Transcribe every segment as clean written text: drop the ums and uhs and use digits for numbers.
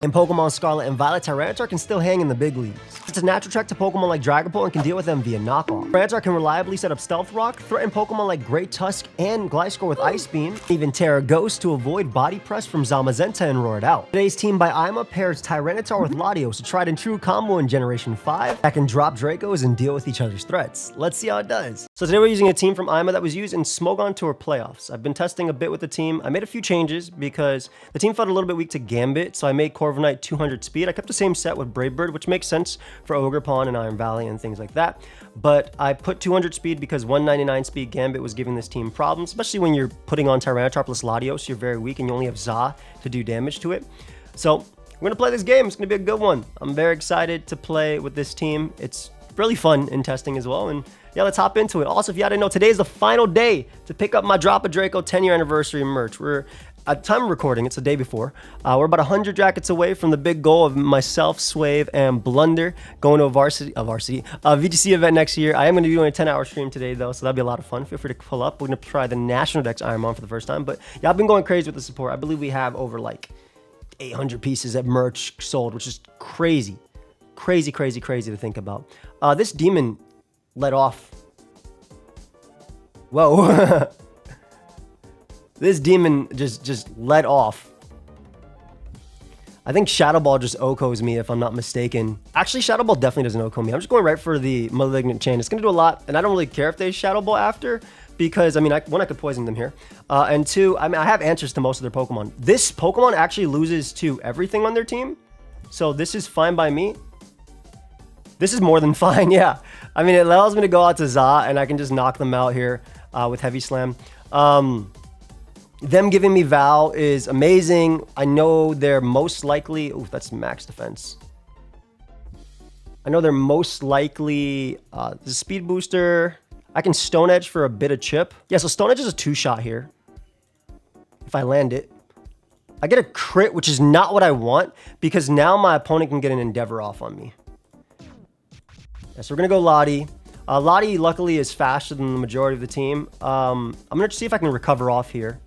And Pokemon Scarlet and Violet, Tyranitar can still hang in the big leagues. It's a natural track to Pokemon like Dragapult and can deal with them via knockoff. Tyranitar can reliably set up Stealth Rock, threaten Pokemon like Great Tusk and Gliscor with Ice Beam, even Terra Ghost to avoid Body Press from Zamazenta and roar it out. Today's team by Ima pairs Tyranitar with Latios, a tried and true combo in Generation 5 that can drop Dracos and deal with each other's threats. Let's see how it does. So today we're using a team from Ima that was used in Smogon Tour Playoffs. I've been testing a bit with the team. I made a few changes because the team felt a little bit weak to Gambit, so I made Corviknight 200 speed. I kept the same set with Brave Bird, which makes sense for Ogerpon and Iron Valley and things like that. But I put 200 speed because 199 speed Gambit was giving this team problems, especially when you're putting on Tyranitar plus Latios. You're very weak and you only have Za to do damage to it. So we're going to play this game. It's going to be a good one. I'm very excited to play with this team. It's really fun in testing as well. And yeah, let's hop into it. Also, if you didn't know, today is the final day to pick up my Drop a Draco 10-year anniversary merch. We're at time of recording, it's the day before. We're about 100 jackets away from the big goal of myself, Swave, and Blunder going to a VGC event next year. I am going to be doing a 10-hour stream today, though, so that'll be a lot of fun. Feel free to pull up. We're going to try the National Dex Ironmon for the first time. But yeah, I've been going crazy with the support. I believe we have over like 800 pieces of merch sold, which is crazy. Crazy to think about. This demon let off. Whoa. This demon just let off. I think Shadow Ball just OHKOs me if I'm not mistaken. Actually, Shadow Ball definitely doesn't OHKO me. I'm just going right for the Malignant Chain. It's going to do a lot, and I don't really care if they Shadow Ball after, because, I mean, one, I could poison them here. And two, I mean, I have answers to most of their Pokemon. This Pokemon actually loses to everything on their team, so this is fine by me. This is more than fine, yeah. I mean, it allows me to go out to Za, and I can just knock them out here with Heavy Slam. Them giving me Val is amazing. I know they're most likely... Ooh, that's max defense. I know they're most likely... the Speed Booster. I can Stone Edge for a bit of chip. Yeah, so Stone Edge is a 2-shot here. If I land it. I get a crit, which is not what I want, because now my opponent can get an Endeavor off on me. Yeah, so we're going to go Lottie. Lottie, luckily, is faster than the majority of the team. I'm going to see if I can recover off here.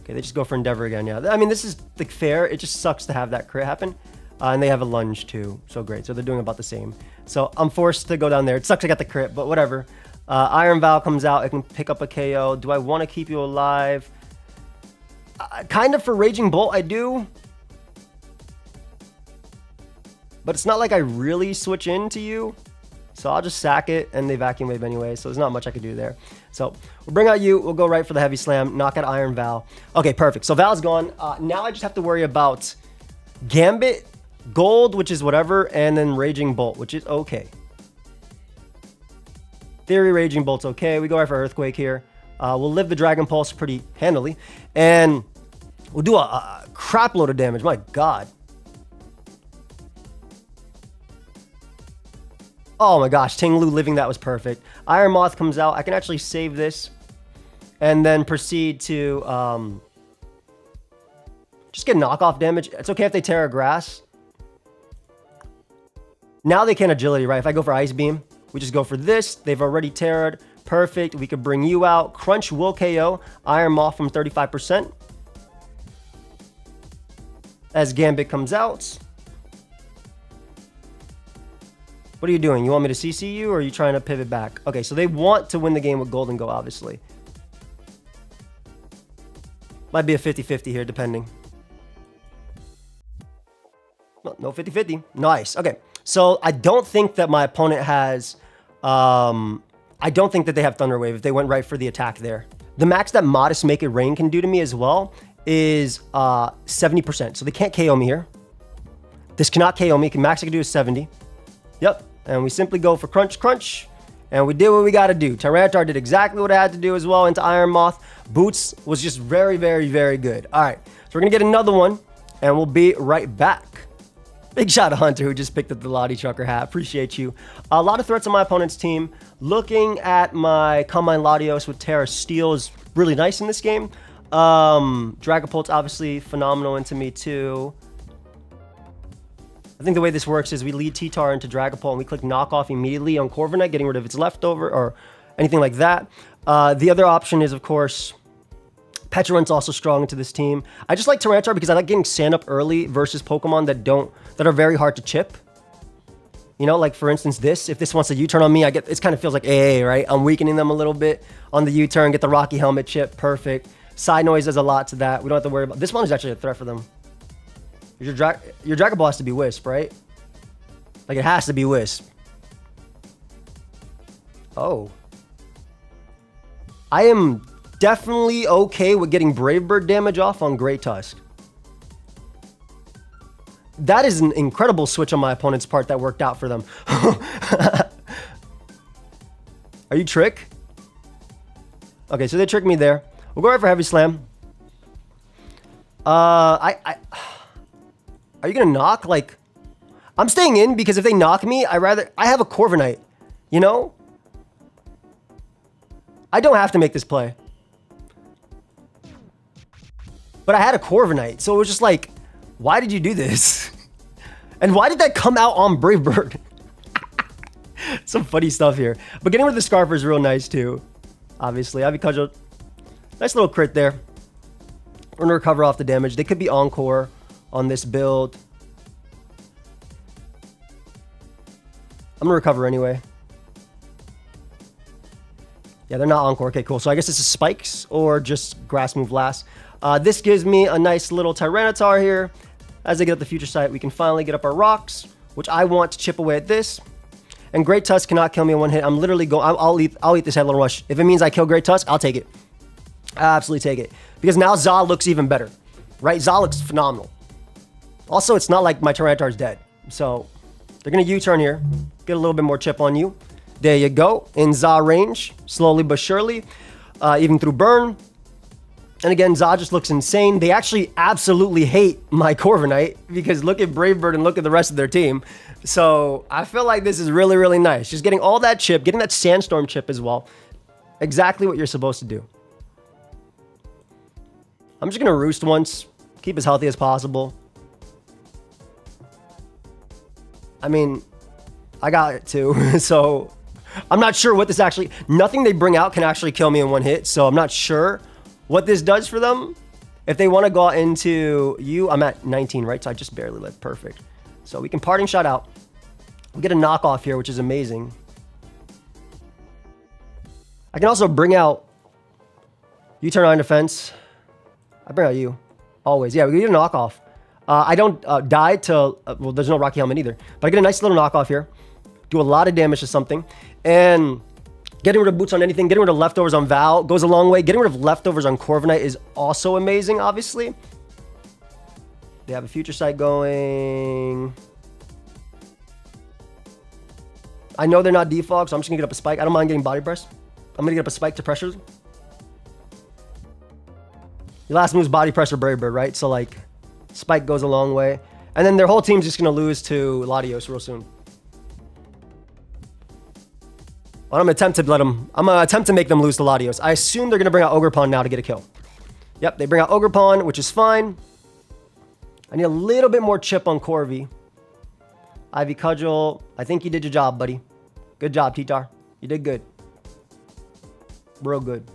Okay, they just go for Endeavor again, yeah. I mean, this is like fair. It just sucks to have that crit happen. And they have a lunge too, so great. So they're doing about the same. So I'm forced to go down there. It sucks I got the crit, but whatever. Iron Val comes out. I can pick up a KO. Do I want to keep you alive? Kind of for Raging Bolt, I do. But it's not like I really switch into you. So I'll just sack it, and they Vacuum Wave anyway, so there's not much I could do there. So we'll bring out you, we'll go right for the Heavy Slam, knock out Iron Val. Okay, perfect. So Val's gone. Now I just have to worry about Gambit, Gold, which is whatever, and then Raging Bolt, which is okay. Theory, Raging Bolt's okay. We go right for Earthquake here. We'll live the Dragon Pulse pretty handily, and we'll do a crap load of damage. My God. Oh my gosh, Tinglu living that was perfect. Iron Moth comes out. I can actually save this and then proceed to just get knockoff damage. It's okay if they Terra Grass. Now they can Agility, right? If I go for Ice Beam, we just go for this. They've already Terra'd. Perfect. We could bring you out. Crunch will KO Iron Moth from 35%. As Gambit comes out. What are you doing? You want me to CC you, or are you trying to pivot back? Okay, so they want to win the game with Golden Go, obviously. Might be a 50-50 here, depending. No 50-50. Nice. Okay, so I don't think that my opponent has... I don't think that they have Thunder Wave if they went right for the attack there. The max that Modest Make It Rain can do to me as well is 70%. So they can't KO me here. This cannot KO me. Max I can do is 70. Yep. And we simply go for Crunch, and we did what we got to do. Tyranitar did exactly what I had to do as well into Iron Moth. Boots was just very good. All right, so we're going to get another one, and we'll be right back. Big shout to Hunter, who just picked up the Lottie Trucker hat. Appreciate you. A lot of threats on my opponent's team. Looking at my Combine Latios with Terra Steel is really nice in this game. Dragapult's obviously phenomenal into me too. I think the way this works is we lead T-Tar into Dragapult and we click knockoff immediately on Corviknight, getting rid of its leftover or anything like that. The other option is, of course, Petulant also strong into this team. I just like Tyranitar because I like getting sand up early versus Pokemon that are very hard to chip. You know, like for instance, if this wants a U-turn on me, it kind of feels like AA, right? I'm weakening them a little bit on the U-turn, get the Rocky Helmet chip, perfect. Side noise does a lot to that. We don't have to worry about. This one is actually a threat for them. Your Dragon Ball has to be Wisp, right? Like it has to be Wisp. Oh. I am definitely okay with getting Brave Bird damage off on Great Tusk. That is an incredible switch on my opponent's part that worked out for them. Are you Trick? Okay, so they tricked me there. We'll go right for Heavy Slam. Are you gonna knock? Like, I'm staying in because if they knock me, I have a Corviknight, you know? I don't have to make this play. But I had a Corviknight, so it was just like, why did you do this? And why did that come out on Brave Bird? Some funny stuff here. But getting rid of the Scarfer is real nice too. Obviously, Ivy Cudgel. Nice little crit there. We're gonna recover off the damage. They could be Encore on this build. I'm gonna recover anyway. Yeah, they're not Encore. Okay, cool. So I guess this is Spikes or just Grass Move last. This gives me a nice little Tyranitar here. As they get up the Future Sight, we can finally get up our rocks, which I want to chip away at this. And Great Tusk cannot kill me in one hit. I'm literally going. I'll eat this Headlong Rush. If it means I kill Great Tusk, I'll take it. I absolutely take it because now Za looks even better, right? Za looks phenomenal. Also, it's not like my Tyranitar's dead, so they're gonna U-turn here, get a little bit more chip on you. There you go, in Za range, slowly but surely, even through burn. And again, Za just looks insane. They actually absolutely hate my Corviknight because look at Brave Bird and look at the rest of their team. So I feel like this is really, really nice. Just getting all that chip, getting that Sandstorm chip as well. Exactly what you're supposed to do. I'm just going to Roost once, keep as healthy as possible. I mean, I got it too. So I'm not sure what this actually... Nothing they bring out can actually kill me in one hit. So I'm not sure what this does for them. If they want to go into you, I'm at 19, right? So I just barely lived. Perfect. So we can Parting Shot out. We get a knockoff here, which is amazing. I can also bring out U-turn on defense. I bring out you. Always. Yeah, we get a knockoff. I don't die till... well, there's no Rocky Helmet either. But I get a nice little knockoff here. Do a lot of damage to something. And... getting rid of boots on anything, getting rid of leftovers on Val goes a long way. Getting rid of leftovers on Corviknight is also amazing, obviously. They have a Future Sight going. I know they're not defog, so I'm just going to get up a Spike. I don't mind getting Body Press. I'm going to get up a Spike to pressure. Your last move's Body Press or Brave Bird, right? So, like, Spike goes a long way. And then their whole team's just going to lose to Latios real soon. I'm gonna attempt to make them lose to Latios. I assume they're gonna bring out Ogerpon now to get a kill. Yep, they bring out Ogerpon, which is fine. I need a little bit more chip on Corvi. Ivy Cudgel, I think you did your job, buddy. Good job, T-Tar. You did good. Real good.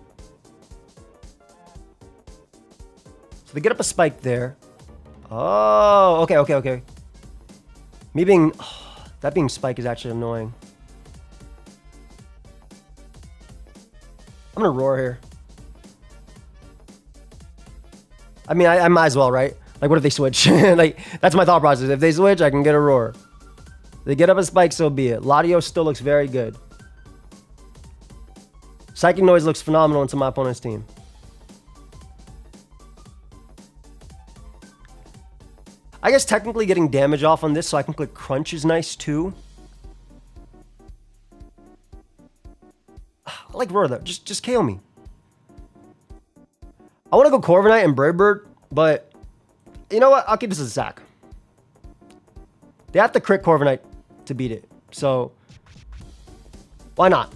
So they get up a Spike there. Oh, okay. Me being... oh, that being Spike is actually annoying. I'm gonna Roar here. I mean, I might as well, right? Like, what if they switch? Like, that's my thought process. If they switch, I can get a Roar. They get up a Spike, so be it. Latios still looks very good. Psychic Noise looks phenomenal into my opponent's team. I guess technically getting damage off on this so I can click Crunch is nice too. I like Roar though. Just KO me. I want to go Corviknight and Brave Bird, but you know what? I'll keep this as a sack. They have to crit Corviknight to beat it. So why not?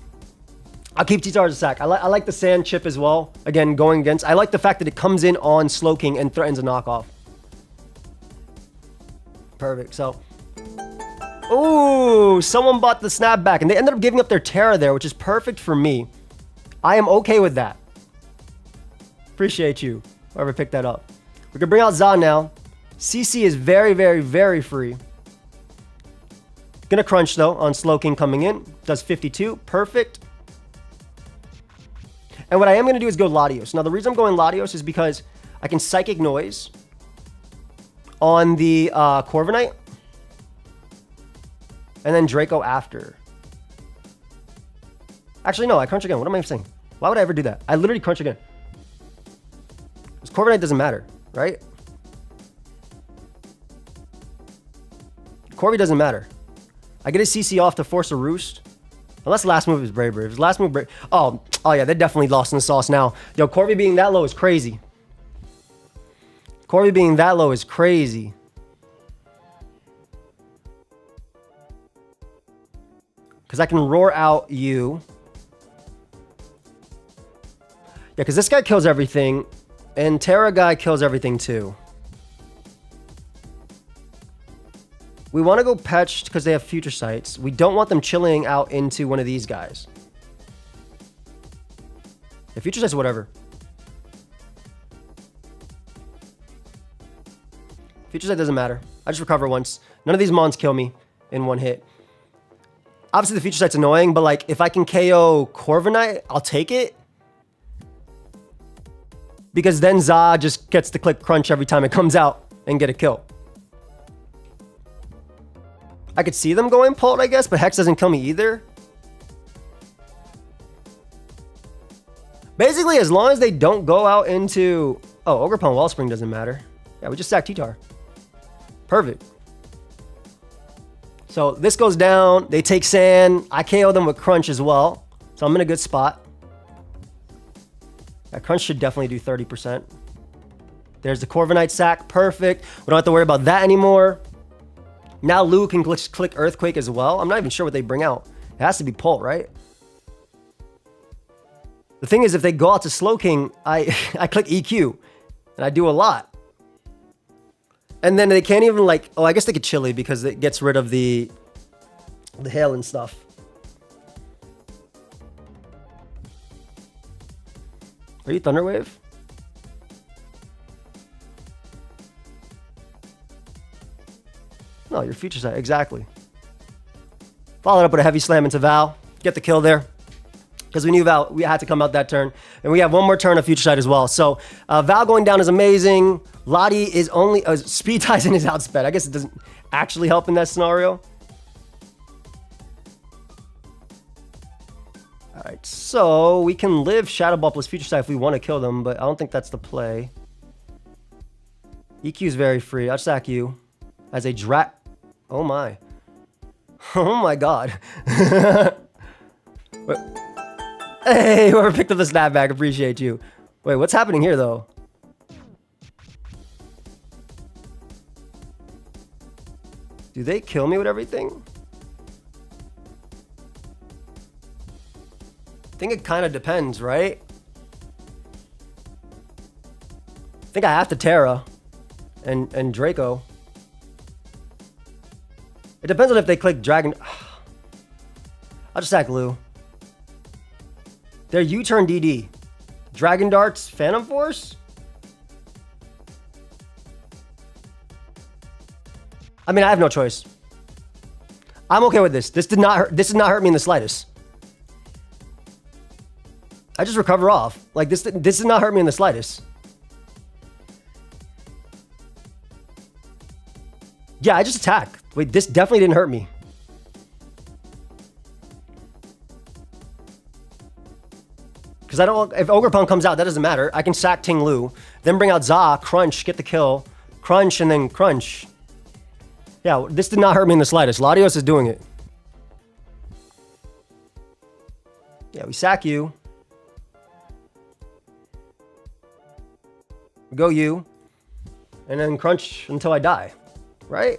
I'll keep T-Tar as a sack. I like the Sand Chip as well. Again, going against. I like the fact that it comes in on Slowking and threatens a knockoff. Perfect. So, ooh, someone bought the snapback and they ended up giving up their Terra there, which is perfect for me. I am okay with that. Appreciate you. Whoever picked that up. We can bring out Za now. CC is very, very, very free. Gonna crunch though on Slowking coming in. Does 52. Perfect. And what I am gonna do is go Latios. Now the reason I'm going Latios is because I can Psychic Noise on the Corviknight. And then Draco after. Actually, no, I crunch again. What am I saying? Why would I ever do that? I literally crunch again. Because Corviknight doesn't matter, right? Corby doesn't matter. I get a CC off to force a Roost. Unless last move is Bravery. If his last move... Oh yeah, they're definitely lost in the sauce now. Yo, Corby being that low is crazy. Corby being that low is crazy. Because I can roar out you. Yeah, because this guy kills everything. And Terra guy kills everything too. We want to go Petched because they have Future Sights. We don't want them chilling out into one of these guys. The Future Sights, whatever. Future Sight doesn't matter. I just recover once. None of these Mons kill me in one hit. Obviously, the Future Sight's annoying, but like if I can KO Corviknight, I'll take it. Because then Za just gets to click Crunch every time it comes out and get a kill. I could see them going Pult, I guess, but Hex doesn't kill me either. Basically, as long as they don't go out into... Oh, Ogerpon Wellspring doesn't matter. Yeah, we just sack T-Tar. Perfect. So this goes down. They take Sand. I KO them with Crunch as well. So I'm in a good spot. That Crunch should definitely do 30%. There's the Corviknight sack. Perfect. We don't have to worry about that anymore. Now Lou can click Earthquake as well. I'm not even sure what they bring out. It has to be Pult, right? The thing is, if they go out to Slowking, I click EQ. And I do a lot. And then they can't even like... Oh, I guess they could Chili because it gets rid of the hail and stuff. Are you Thunderwave? No, your Future Sight, exactly. Followed up with a heavy slam into Val. Get the kill there. Because we knew Val, we had to come out that turn. And we have one more turn of Future Sight as well. So Val going down is amazing. Lottie is only... Speed Tyson is outsped. I guess it doesn't actually help in that scenario. Alright, so we can live Shadow Ball plus Future Sight if we want to kill them, but I don't think that's the play. EQ is very free. I'll sack you as a drat. Oh my. Oh my god. Hey, whoever picked up the snapback, appreciate you. Wait, what's happening here though? Do they kill me with everything? I think it kind of depends, right? I think I have to Terra and Draco. It depends on if they click Dragon. I'll just sack Lou. Their U-turn DD. Dragon Darts, Phantom Force? I mean, I have no choice. I'm okay with this. This did not hurt me in the slightest. I just recover off. Like this did not hurt me in the slightest. Yeah, I just attack. Wait, this definitely didn't hurt me. Because I don't... If Ogerpon comes out, that doesn't matter. I can sack Ting Lu. Then bring out Za, Crunch, get the kill. Crunch, and then Crunch. Yeah, this did not hurt me in the slightest. Latios is doing it. Yeah, we sack you. We go you. And then Crunch until I die. Right?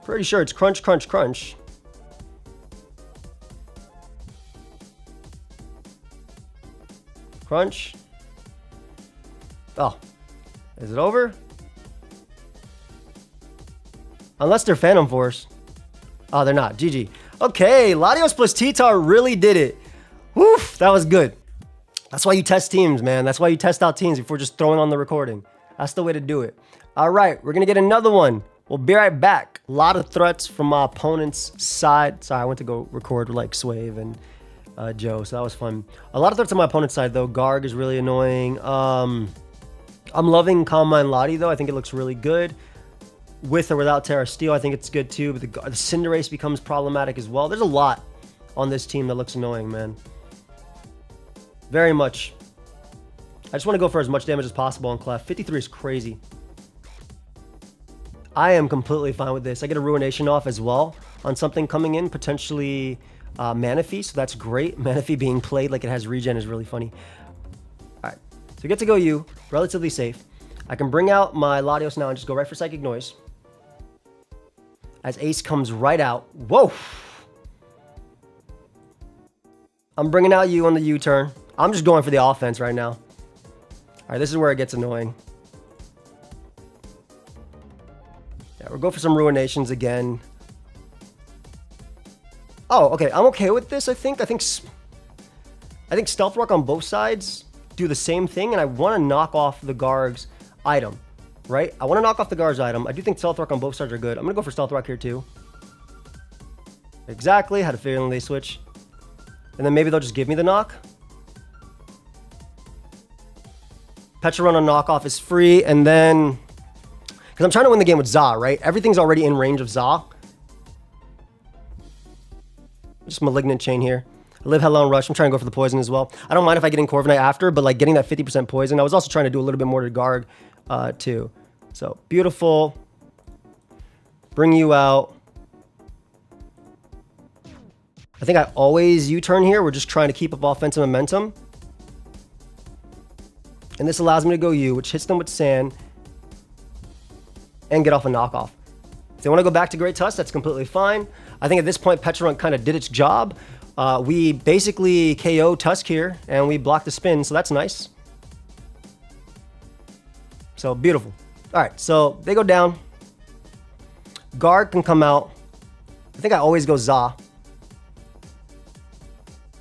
Pretty sure it's Crunch, Crunch, Crunch. Crunch. Oh. Is it over? Unless they're Phantom Force. Oh, they're not. GG. Okay, Latios plus T-Tar really did it. Woof, that was good. That's why you test teams, man. That's why you test out teams before just throwing on the recording. That's the way to do it. All right, we're going to get another one. We'll be right back. A lot of threats from my opponent's side. Sorry, I went to go record with like Swave and Joe, so that was fun. A lot of threats on my opponent's side, though. Garg is really annoying. I'm loving Calm Mind Lottie, though. I think it looks really good. With or without Terra Steel, I think it's good, too. But the Cinderace becomes problematic as well. There's a lot on this team that looks annoying, man. Very much. I just want to go for as much damage as possible on Clef. 53 is crazy. I am completely fine with this. I get a Ruination off as well on something coming in, potentially Manaphy, so that's great. Manaphy being played like it has regen is really funny. All right, so we get to go you, relatively safe. I can bring out my Latios now and just go right for Psychic Noise. As Ace comes right out. Whoa! I'm bringing out you on the U-turn. I'm just going for the offense right now. All right, this is where it gets annoying. Yeah, we'll go for some Ruinations again. Oh, okay. I'm okay with this, I think. I think Stealth Rock on both sides do the same thing, and I want to knock off the Garg's item, right? I want to knock off the Garg's item. I do think Stealth Rock on both sides are good. I'm going to go for Stealth Rock here, too. Exactly. Had a feeling they switch. And then maybe they'll just give me the knock. Petra Run on knockoff is free, and then... Because I'm trying to win the game with Za, right? Everything's already in range of Za. Just Malignant Chain here. I live Hello and Rush. I'm trying to go for the poison as well. I don't mind if I get in Corviknight after, but like getting that 50% poison. I was also trying to do a little bit more to Garg too. So beautiful. Bring you out. I think I always U-turn here. We're just trying to keep up offensive momentum. And this allows me to go U, which hits them with Sand. And get off a knockoff. If they want to go back to Great Tusk, that's completely fine. I think at this point, Petra Run kind of did its job. We basically KO Tusk here, and we block the spin, so that's nice. So, beautiful. All right, so they go down. Garg can come out. I think I always go Za.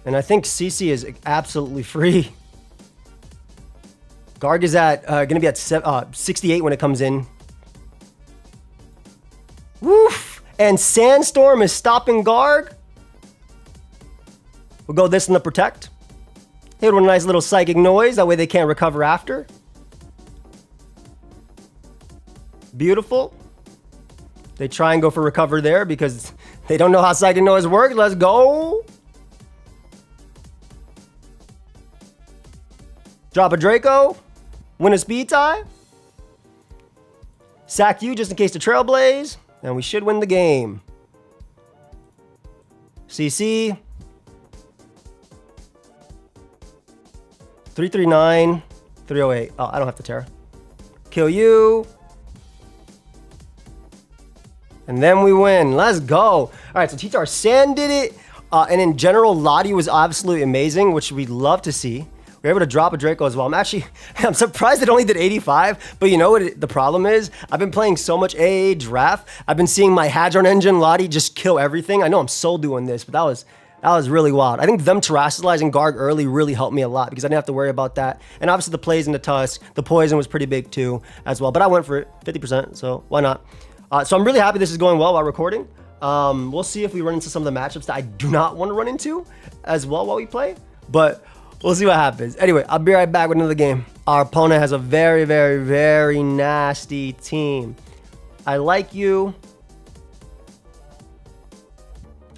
And I think CC is absolutely free. Garg is at going to be at 68 when it comes in. Woof! And Sandstorm is stopping Garg. We'll go this in the Protect. Hit with a nice little Psychic Noise. That way they can't recover after. Beautiful. They try and go for Recover there because they don't know how Psychic Noise works. Let's go. Drop a Draco. Win a speed tie. Sack you just in case the Trailblaze. And we should win the game. CC. 339. 308. Oh, I don't have to Terra. Kill you. And then we win. Let's go. All right, so Titar Sand did it. And in general, Lottie was absolutely amazing, which we'd love to see. We were able to drop a Draco as well. I'm surprised it only did 85, but you know what the problem is? I've been playing so much AA draft. I've been seeing my Hadron Engine Lottie just kill everything. I know I'm soul doing this, but that was really wild. I think them terrestrializing Garg early really helped me a lot because I didn't have to worry about that. And obviously the plays in the Tusk, the poison was pretty big too as well, but I went for it, 50%, so why not? So I'm really happy this is going well while recording. We'll see if we run into some of the matchups that I do not want to run into as well while we play, but we'll see what happens. Anyway, I'll be right back with another game. Our opponent has a very, very, very nasty team. I like you.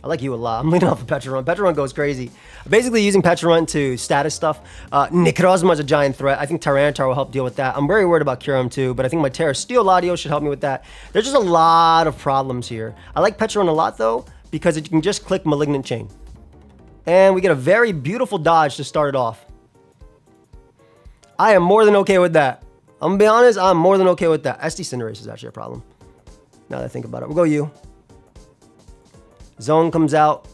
I like you a lot. I'm leading off of Petra Run. Petra Run goes crazy. Basically using Petra Run to status stuff. Necrozma is a giant threat. I think Tyranitar will help deal with that. I'm very worried about Kyurem too, but I think my Terra Steel Latios should help me with that. There's just a lot of problems here. I like Petra Run a lot though, because it can just click Malignant Chain. And we get a very beautiful dodge to start it off. I am more than okay with that. I'm going to be honest, I'm more than okay with that. SD Cinderace is actually a problem. Now that I think about it. We'll go you. Zone comes out.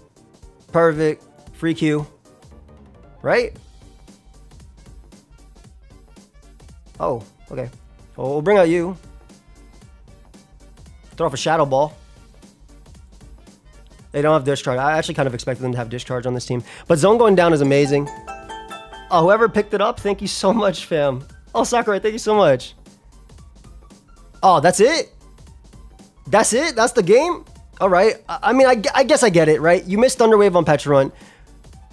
Perfect. Free Q. Right? Oh, okay. Well, we'll bring out you. Throw off a Shadow Ball. They don't have Discharge. I actually kind of expected them to have Discharge on this team. But Zone going down is amazing. Oh, whoever picked it up, thank you so much, fam. Oh, Sakurai, thank you so much. Oh, that's it? That's it? That's the game? All right. I mean, I guess I get it, right? You missed Thunderwave on Pecharunt.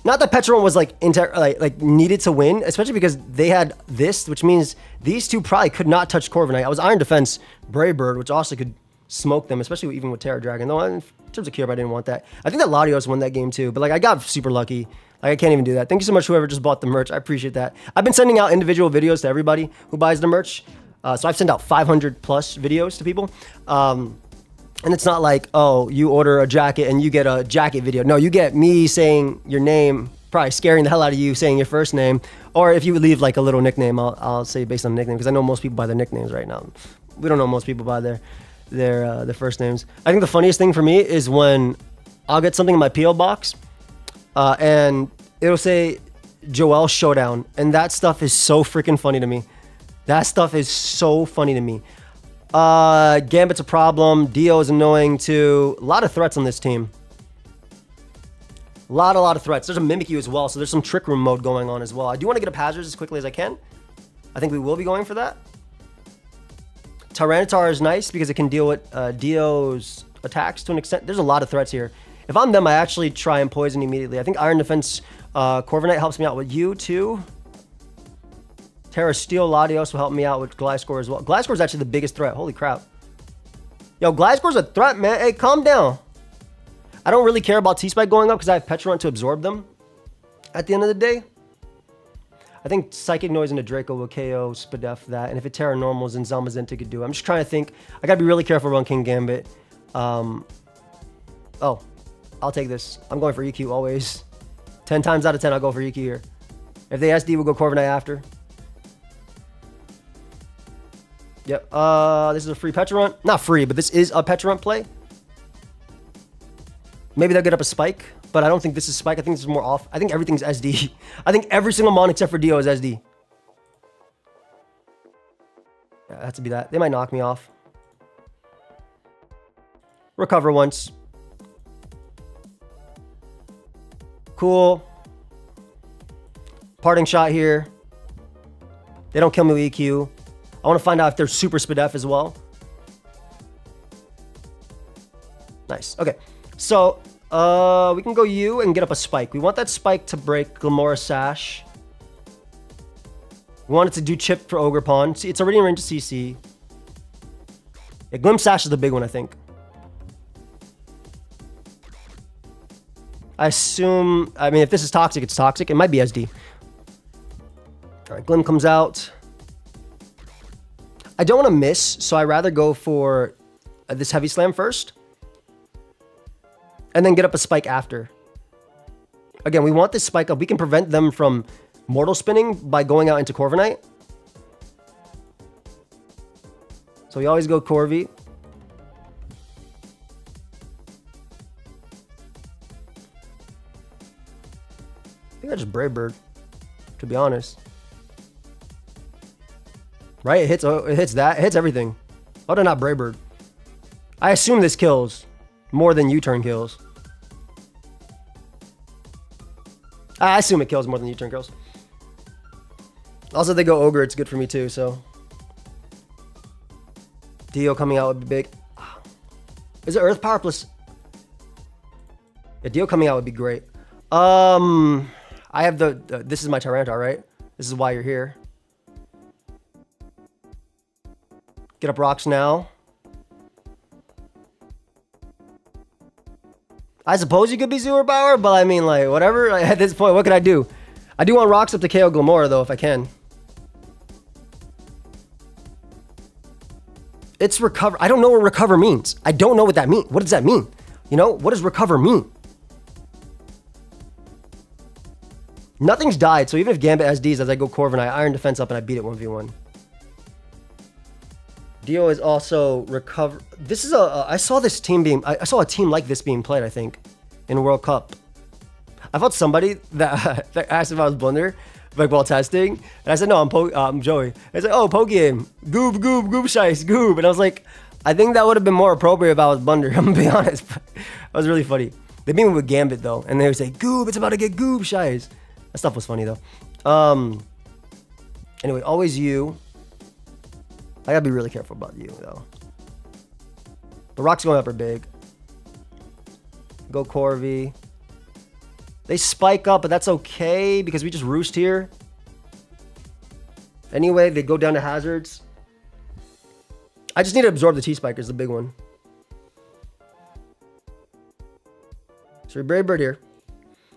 Not that Pecharunt was like needed to win, especially because they had this, which means these two probably could not touch Corviknight. I was Iron Defense Brave Bird, which also could smoke them, especially even with Terra Dragon. Though in terms of Kyurem, I didn't want that. I think that Latios won that game too, but like I got super lucky. Like I can't even do that. Thank you so much, whoever just bought the merch. I appreciate that. I've been sending out individual videos to everybody who buys the merch. So I've sent out 500 plus videos to people. And it's not like, oh, you order a jacket and you get a jacket video. No, you get me saying your name, probably scaring the hell out of you saying your first name. Or if you would leave like a little nickname, I'll say based on the nickname, because I know most people buy their nicknames right now. We don't know most people buy their first names. I think the funniest thing for me is when I'll get something in my P.O. box and it'll say Joel Showdown. And that stuff is so freaking funny to me. That stuff is so funny to me. Gambit's a problem. Dio is annoying too. A lot of threats on this team. A lot of threats. There's a Mimikyu as well, so there's some Trick Room mode going on as well. I do want to get a Hazards as quickly as I can. I think we will be going for that. Tyranitar is nice because it can deal with Dio's attacks to an extent. There's a lot of threats here. If I'm them, I actually try and poison immediately. I think Iron Defense Corviknight helps me out with you too. Terra Steel Latios will help me out with Gliscor as well. Gliscor is actually the biggest threat. Holy crap. Yo, Gliscor's a threat, man. Hey, calm down. I don't really care about T-Spike going up because I have Pecharunt to absorb them at the end of the day. I think Psychic Noise into Draco will KO Spadef that. And if it Terra Normals, then Zamazenta could do it. I'm just trying to think. I got to be really careful around King Gambit. Oh, I'll take this. I'm going for EQ always. 10 times out of 10, I'll go for EQ here. If they SD, we'll go Corviknight after. Yep. This is a free Pecharunt. Not free, but this is a Pecharunt play. Maybe they'll get up a Spike, but I don't think this is Spike. I think this is more off. I think everything's SD. I think every single mon except for Dio is SD. Yeah, it has to be that. They might knock me off. Recover once. Cool. Parting shot here. They don't kill me with EQ. I want to find out if they're super Spadef as well. Nice. Okay. So, we can go you and get up a Spike. We want that Spike to break Glamora Sash. We want it to do chip for Ogerpon. See, it's already in range of CC. Yeah, Glim Sash is the big one, I think. I assume... I mean, if this is Toxic, it's Toxic. It might be SD. Alright, Glim comes out. I don't want to miss, so I'd rather go for this Heavy Slam first. And then get up a Spike after. Again, we want this Spike up. We can prevent them from Mortal Spinning by going out into Corviknight. So we always go Corvi. I think I just Brave Bird, to be honest. Right? It hits that. It hits everything. Oh, they're not Brave Bird. I assume this kills more than U-turn kills. I assume it kills more than U-turn kills. Also, if they go Ogre, it's good for me too, so. Dio coming out would be big. Is it Earth Power plus... Yeah, Dio coming out would be great. I have this is my Tyranitar, right? This is why you're here. Get up rocks now. I suppose you could be super power, but I mean, like, whatever. Like, at this point, what can I do? I do want rocks up to KO Glamora, though, if I can. It's recover. I don't know what recover means. I don't know what that means. What does that mean? You know, what does recover mean? Nothing's died, so even if Gambit SDs as I go Corviknight, I Iron Defense up and I beat it 1v1. Dio is also recover. This is I saw this team being. I saw a team like this being played, I think, in World Cup. I felt somebody that asked if I was Blunder, like while testing, and I said no, I'm Joey. I said, oh, pokeaim, goob, shice, goob, and I was like, I think that would have been more appropriate if I was Blunder. I'm gonna be honest. But that was really funny. They beat me with Gambit though, and they would say, goob, it's about to get goob shice. That stuff was funny though. Anyway, always you. I gotta be really careful about you, though. The rocks going up are big. Go Corvi. They spike up, but that's okay because we just roost here. Anyway, they go down to hazards. I just need to absorb the T-Spike is the big one. So we Brave Bird here.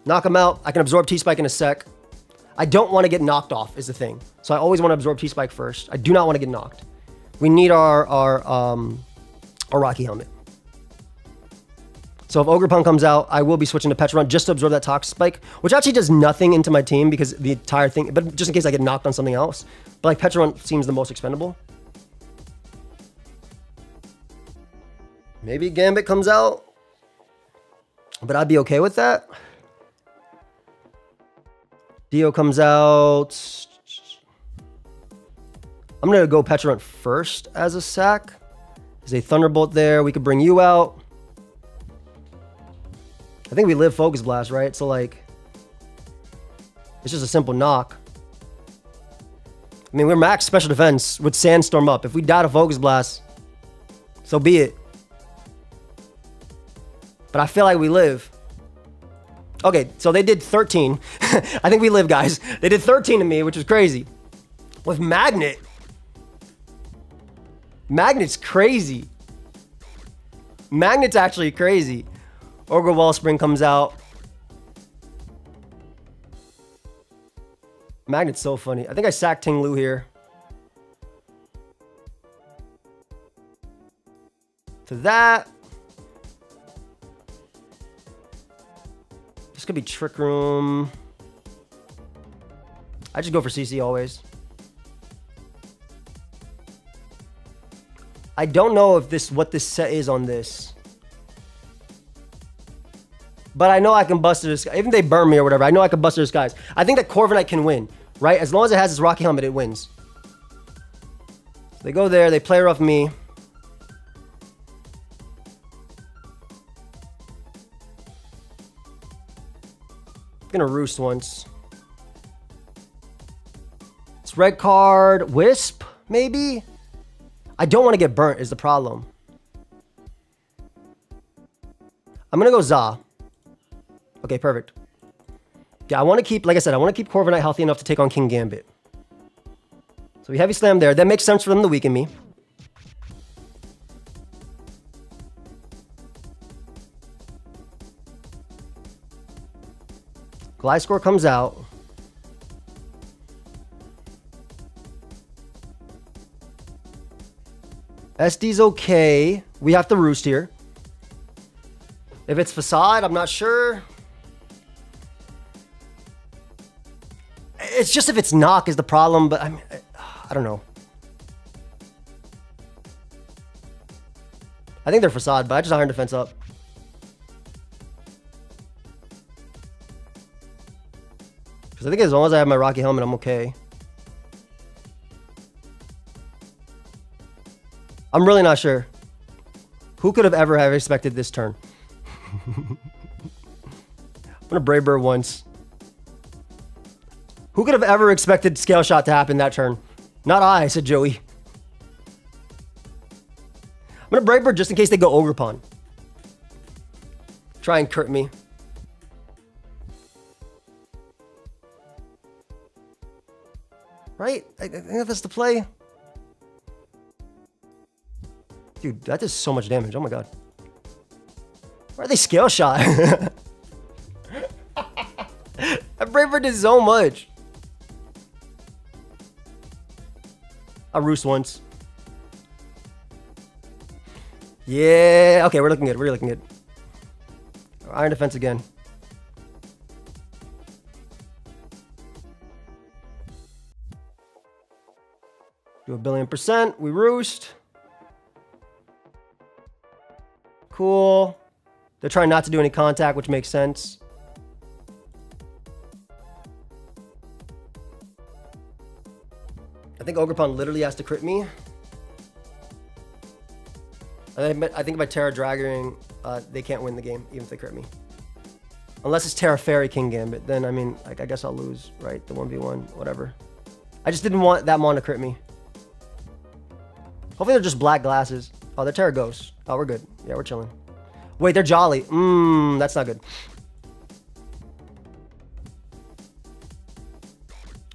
Knock him out. I can absorb T-Spike in a sec. I don't want to get knocked off is the thing. So I always want to absorb T-Spike first. I do not want to get knocked. We need our Rocky Helmet. So if Ogerpon comes out, I will be switching to Petron just to absorb that Toxic Spike, which actually does nothing into my team because the entire thing, but just in case I get knocked on something else. But like Petron seems the most expendable. Maybe Gambit comes out, but I'd be okay with that. Dio comes out. I'm going to go Petron first as a sack. There's a Thunderbolt there. We could bring you out. I think we live Focus Blast, right? So, like, it's just a simple knock. I mean, we're max special defense with Sandstorm up. If we die to Focus Blast, so be it. But I feel like we live. Okay, so they did 13. I think we live, guys. They did 13 to me, which is crazy. With Magnet. Magnet's crazy. Magnet's actually crazy. Ogre Wellspring comes out. Magnet's so funny. I think I sacked Ting Lu here. To that. This could be Trick Room. I just go for CC always. I don't know if what this set is on this. But I know I can bust through the sky. Even if they burn me or whatever, I know I can bust through the skies. I think that Corviknight can win, right? As long as it has its Rocky Helmet, it wins. So they go there. They play rough me. I'm gonna roost once. It's red card. Wisp, maybe? I don't want to get burnt is the problem. I'm gonna go Za. Okay, perfect. Yeah, I want to keep, like I said, I want to keep Corviknight healthy enough to take on King Gambit. So we heavy slam there. That makes sense for them to weaken me. Gliscor comes out. SD's okay. We have to roost here. If it's Facade, I'm not sure. It's just if it's Knock is the problem, but I mean, I don't know. I think they're Facade, but I just Iron Defense up. Because I think as long as I have my Rocky Helmet, I'm okay. I'm really not sure. Who could have ever have expected this turn? I'm gonna Brave Bird once. Who could have ever expected Scale Shot to happen that turn? Not I, said Joey. I'm gonna Brave Bird just in case they go Ogerpon. Try and crit me. Right? I think that's the play. Dude, that does so much damage. Oh my god. Why are they Scale Shot? That Brave Bird did so much. I roost once. Yeah. Okay, we're looking good. We're looking good. Iron Defense again. Do 1,000,000,000%. We roost. Cool. They're trying not to do any contact, which makes sense. I think Ogerpon literally has to crit me. I think by Terra Dragoning, they can't win the game, even if they crit me. Unless it's Terra Fairy King Gambit, then I mean, like, I guess I'll lose, right? The 1v1, whatever. I just didn't want that mon to crit me. Hopefully they're just black glasses. Oh, they're Terra Ghosts. Oh, we're good. Yeah, we're chilling. Wait, they're Jolly. That's not good.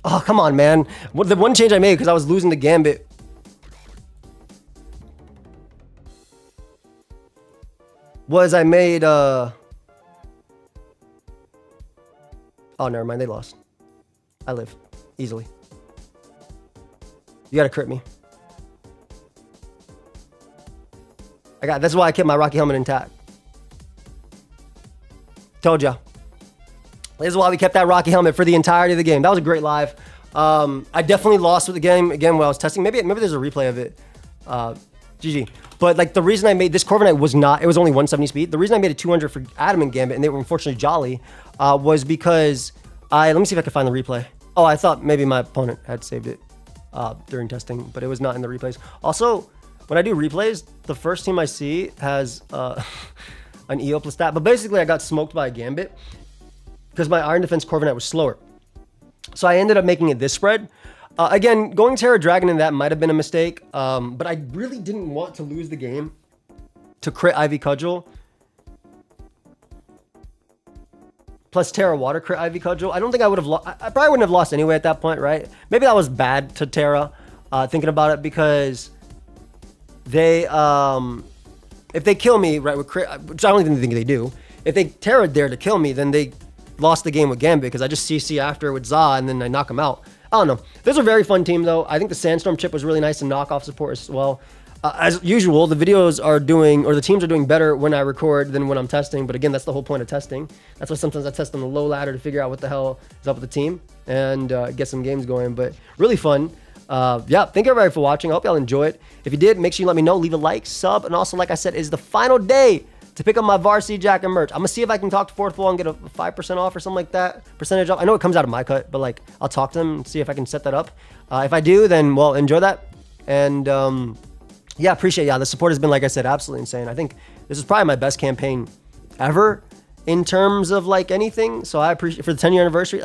Oh, come on, man. The one change I made because I was losing the Gambit. Was I made, Oh, never mind. They lost. I live. Easily. You gotta crit me. That's why I kept my Rocky Helmet intact. Told ya. This is why we kept that Rocky Helmet for the entirety of the game. That was a great live. I definitely lost with the game again when I was testing. Maybe there's a replay of it. GG. But like the reason I made this Corviknight was not, it was only 170 speed. The reason I made it 200 for Adamant Gambit, and they were unfortunately Jolly, was because let me see if I can find the replay. Oh, I thought maybe my opponent had saved it during testing, but it was not in the replays. Also, when I do replays, the first team I see has an EO plus stat. But basically, I got smoked by a Gambit because my Iron Defense Corviknight was slower. So I ended up making it this spread. Again, going Terra Dragon in that might have been a mistake, but I really didn't want to lose the game to crit Ivy Cudgel. Plus Terra Water crit Ivy Cudgel. I don't think I would have lost. I probably wouldn't have lost anyway at that point, right? Maybe that was bad to Terra, thinking about it, because they, if they kill me, right, with crit, which I don't even think they do, if they Terra dare to kill me, then they lost the game with Gambit, because I just CC after with Za and then I knock him out. I don't know. This is a very fun team, though. I think the Sandstorm chip was really nice and knockoff support as well. As usual, the videos are doing, or the teams are doing better when I record than when I'm testing. But again, that's the whole point of testing. That's why sometimes I test on the low ladder to figure out what the hell is up with the team and get some games going. But really fun. Yeah, thank you everybody for watching. I hope y'all enjoy it. If you did, make sure you let me know. Leave a like, sub, and also, like I said, is the final day to pick up my Varsity Jacket merch. I'm gonna see if I can talk to Fourth Wall and get a 5% off or something like that. Percentage off. I know it comes out of my cut, but like I'll talk to them and see if I can set that up. If I do, then well, enjoy that. And yeah, appreciate y'all. The support has been, like I said, absolutely insane. I think this is probably my best campaign ever in terms of like anything. So I appreciate for the 10-year anniversary,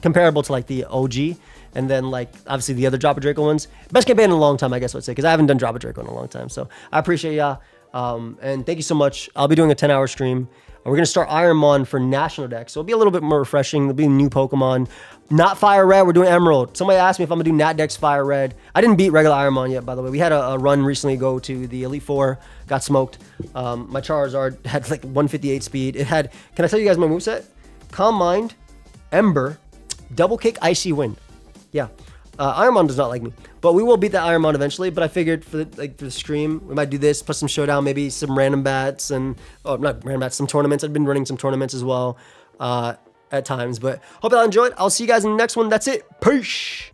comparable to like the OG. And then like obviously the other Drop a Draco ones. Best campaign in a long time, I guess I would say, because I haven't done Drop a Draco in a long time. So I appreciate y'all. And thank you so much. I'll be doing a 10-hour stream. We're going to start Ironmon for National Deck. So it'll be a little bit more refreshing. There'll be new Pokemon. Not Fire Red. We're doing Emerald. Somebody asked me if I'm going to do Nat Deck's Fire Red. I didn't beat regular Ironmon yet, by the way. We had a run recently go to the Elite Four. Got smoked. My Charizard had like 158 speed. It had, can I tell you guys my moveset? Calm Mind, Ember, Double Kick, Icy Wind. Yeah. Ironmon does not like me, but we will beat that Ironmon eventually. But I figured for the stream, we might do this, put some showdown, maybe some random bats and not random bats, some tournaments. I've been running some tournaments as well at times. But hope y'all enjoyed. I'll see you guys in the next one. That's it. Peace.